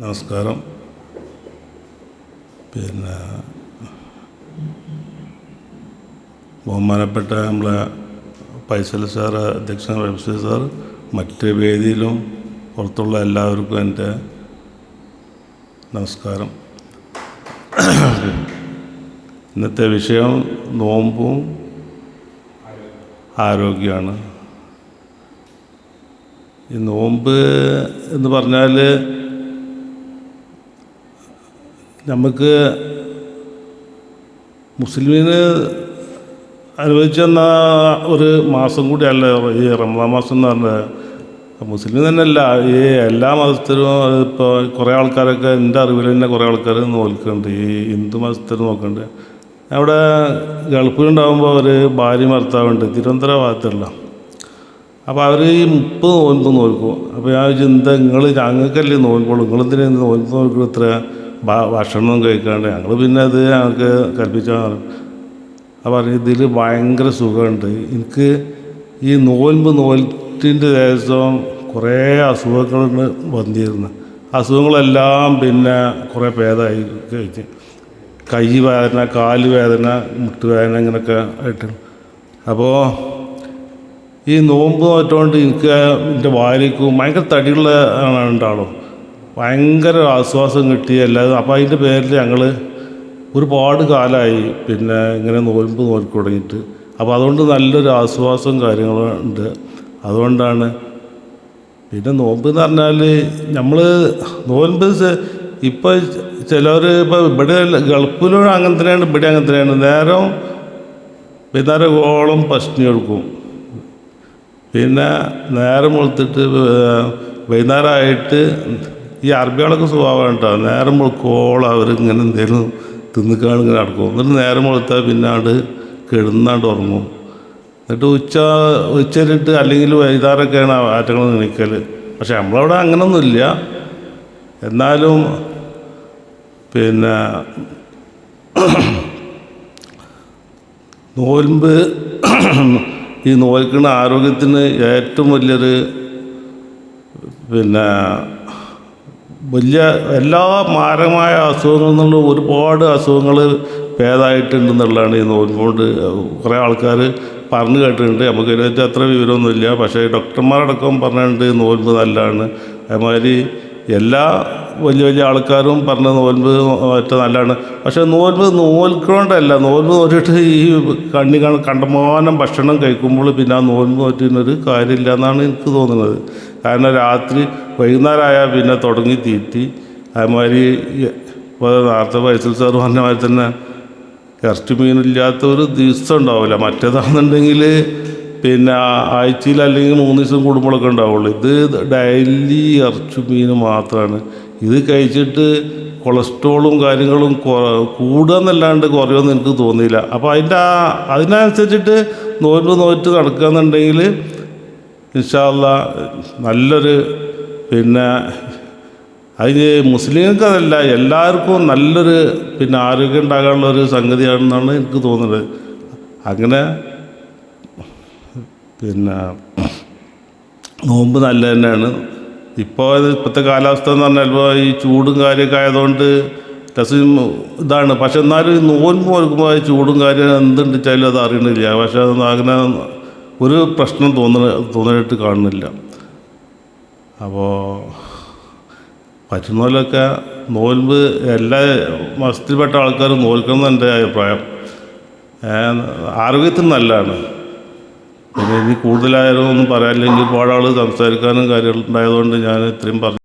നമസ്കാരം. പിന്നെ ബഹുമാനപ്പെട്ട നമ്മളെ ഫൈസൽ സാർ, അധ്യക്ഷൻ റംസി സാർ, മറ്റ് വേദിയിലും പുറത്തുള്ള എല്ലാവർക്കും എൻ്റെ നമസ്കാരം. ഇന്നത്തെ വിഷയം നോമ്പും ആരോഗ്യമാണ്. ഈ നോമ്പ് എന്ന് പറഞ്ഞാൽ നമുക്ക് മുസ്ലിമിന് അനുവദിച്ചു തന്ന ഒരു മാസം കൂടിയല്ല ഈ റമദാൻ മാസം എന്ന് പറഞ്ഞാൽ. മുസ്ലിം തന്നെയല്ല, ഈ എല്ലാ മതത്തിലും ഇപ്പോൾ കുറേ ആൾക്കാരൊക്കെ എൻ്റെ അറിവിൽ തന്നെ കുറേ ആൾക്കാർ നോക്കുന്നുണ്ട്. ഈ ഹിന്ദു മതത്തിൽ നോക്കുന്നുണ്ട്. അവിടെ ഗൾഫിലുണ്ടാകുമ്പോൾ അവർ ഭാര്യ ഭർത്താവുണ്ട്, തിരുവനന്തപുരം ഭാഗത്തുള്ള. അപ്പോൾ അവർ ഈ 30 നോൻപ് നോക്കും. അപ്പോൾ ഞാൻ ചിന്ത, ഞങ്ങൾക്കല്ലേ നോൻപുള്ളൂ, നിങ്ങളെന്തിനാ നോൻപ് നോക്കും ഇത്ര ഭക്ഷണം കഴിക്കാണ്ട്? ഞങ്ങൾ പിന്നെ അത് ഞങ്ങൾക്ക് കൽപ്പിച്ചാൽ. അപ്പോൾ ഇതിൽ ഭയങ്കര സുഖമുണ്ട് എനിക്ക്. ഈ നോറ്റിൻ്റെ ദിവസം കുറേ അസുഖങ്ങൾ വന്നിരുന്നു. അസുഖങ്ങളെല്ലാം പിന്നെ കുറേ ഭേദമായി കഴിച്ച്. കൈ വേദന, കാല് വേദന, മുട്ടുവേദന ഇങ്ങനെയൊക്കെ ആയിട്ട്. അപ്പോൾ ഈ നോമ്പ് നോറ്റുകൊണ്ട് എനിക്ക് എൻ്റെ വായിലേക്കും ഭയങ്കര തടിയുള്ള ഉണ്ടാവും, ഭയങ്കര ആശ്വാസം കിട്ടി എല്ലാതും. അപ്പോൾ അതിൻ്റെ പേരിൽ ഞങ്ങൾ ഒരുപാട് കാലമായി പിന്നെ ഇങ്ങനെ നോമ്പ് നോക്കി തുടങ്ങിയിട്ട്. അപ്പോൾ അതുകൊണ്ട് നല്ലൊരു ആശ്വാസവും കാര്യങ്ങളും ഉണ്ട്. അതുകൊണ്ടാണ് പിന്നെ നോമ്പ് എന്ന് പറഞ്ഞാൽ നമ്മൾ നോമ്പ് ഇപ്പോൾ ചിലവർ ഇപ്പോൾ ഇവിടെ ഗൾഫിലും അങ്ങനെ തന്നെയാണ്, ഇവിടെ അങ്ങനെ തന്നെയാണ്. വൈകുന്നേരം പഷ്ണി എടുക്കും. പിന്നെ നേരം വെളുത്തിട്ട് വൈകുന്നേരമായിട്ട് ഈ അറബികളൊക്കെ സ്വഭാവം കേട്ടോ, നേരം വെളുക്കോളം അവരിങ്ങനെ എന്തെങ്കിലും തിന്നിക്കാണ് ഇങ്ങനെ നടക്കും. എന്നിട്ട് നേരം വെളുത്താൽ പിന്നെ അവിടെ കിടന്നാണ്ട് ഉറങ്ങും. എന്നിട്ട് ഉച്ചരിട്ട് അല്ലെങ്കിൽ വൈകുന്നേരമൊക്കെയാണ് ആറ്റങ്ങൾ നിൽക്കൽ. പക്ഷെ നമ്മളവിടെ അങ്ങനൊന്നുമില്ല. എന്നാലും പിന്നെ നോൽമ്പ് ഈ നോൽക്കുന്ന ആരോഗ്യത്തിന് ഏറ്റവും വലിയൊരു പിന്നെ വലിയ എല്ലാ മാരകമായ അസുഖങ്ങളിൽ നിന്നുള്ള ഒരുപാട് അസുഖങ്ങൾ ഭേദമായിട്ടുണ്ടെന്നുള്ളതാണ് ഈ നോൽമ്പുകൊണ്ട് കുറേ ആൾക്കാർ പറഞ്ഞു കേട്ടിട്ടുണ്ട്. നമുക്ക് ഇതിനകത്ത് അത്ര വിവരമൊന്നുമില്ല. പക്ഷേ ഡോക്ടർമാരടക്കം പറഞ്ഞിട്ടുണ്ട് നോൽമ്പ് നല്ലതാണ്. അതുമാതിരി എല്ലാ വലിയ വലിയ ആൾക്കാരും പറഞ്ഞ നോൽമ്പ് ഏറ്റവും നല്ലതാണ്. പക്ഷേ നോൽമ്പ് നോൽക്കൊണ്ടല്ല, നോൽമ്പ് നോറ്റിട്ട് ഈ കണ്ടമാനം ഭക്ഷണം കഴിക്കുമ്പോൾ പിന്നെ ആ നോൽമ്പ് നോറ്റിനൊരു കാര്യമില്ല എന്നാണ് എനിക്ക് തോന്നുന്നത്. കാരണം രാത്രി വൈകുന്നേരമായാൽ പിന്നെ തുടങ്ങി തീറ്റി. അതുമാതിരി ഇപ്പോൾ നേരത്തെ ഫൈസൽ സാർ പറഞ്ഞ മാതിരി തന്നെ ഇറച്ചി മീനില്ലാത്ത ഒരു ദിവസം ഉണ്ടാവില്ല. മറ്റേതാണെന്നുണ്ടെങ്കിൽ പിന്നെ ആഴ്ചയിൽ അല്ലെങ്കിൽ 3 ദിവസം കൂടുമ്പോഴൊക്കെ ഉണ്ടാവുള്ളൂ. ഇത് ഡെയിലി ഇറച്ചി മീൻ മാത്രമാണ്. ഇത് കഴിച്ചിട്ട് കൊളസ്ട്രോളും കാര്യങ്ങളും കൂടുകയെന്നല്ലാണ്ട് കുറയുമെന്ന് എനിക്ക് തോന്നിയില്ല. അപ്പോൾ അതിനനുസരിച്ചിട്ട് നോറ്റ് നടക്കുകയെന്നുണ്ടെങ്കിൽ ഇൻഷാ അല്ലാഹ് നല്ലൊരു പിന്നെ അതിന് മുസ്ലിങ്ങൾക്ക് അതല്ല, എല്ലാവർക്കും നല്ലൊരു പിന്നെ ആരോഗ്യം ഉണ്ടാകാനുള്ളൊരു സംഗതിയാണെന്നാണ് എനിക്ക് തോന്നുന്നത്. അങ്ങനെ പിന്നെ നോമ്പ് നല്ല തന്നെയാണ്. ഇപ്പോഴത്തെ കാലാവസ്ഥ എന്ന് പറഞ്ഞാൽ ഇപ്പോൾ ഈ ചൂടും കാര്യമൊക്കെ ആയതുകൊണ്ട് ഇതാണ്. പക്ഷെ എന്നാലും ഈ നോമ്പ് നോക്കുമ്പോൾ ഈ ചൂടും കാര്യം എന്തുണ്ടെച്ചാലും അത് അറിയണില്ല. പക്ഷെ അങ്ങനെ ഒരു പ്രശ്നം തോന്നിയിട്ട് കാണുന്നില്ല. അപ്പോൾ പറ്റുന്നതിലൊക്കെ നോമ്പ് എല്ലാ മതത്തിൽപ്പെട്ട ആൾക്കാരും നോൽക്കണം എന്ന് എൻ്റെ അഭിപ്രായം. ആരോഗ്യത്തിന് നല്ലതാണ്. പിന്നെ ഇനി കൂടുതലായാലും ഒന്നും പറയാനില്ലെങ്കിൽ ഒരുപാട് ആൾ സംസാരിക്കാനും കാര്യങ്ങളുണ്ടായതുകൊണ്ട് ഞാൻ ഇത്രയും പറഞ്ഞു.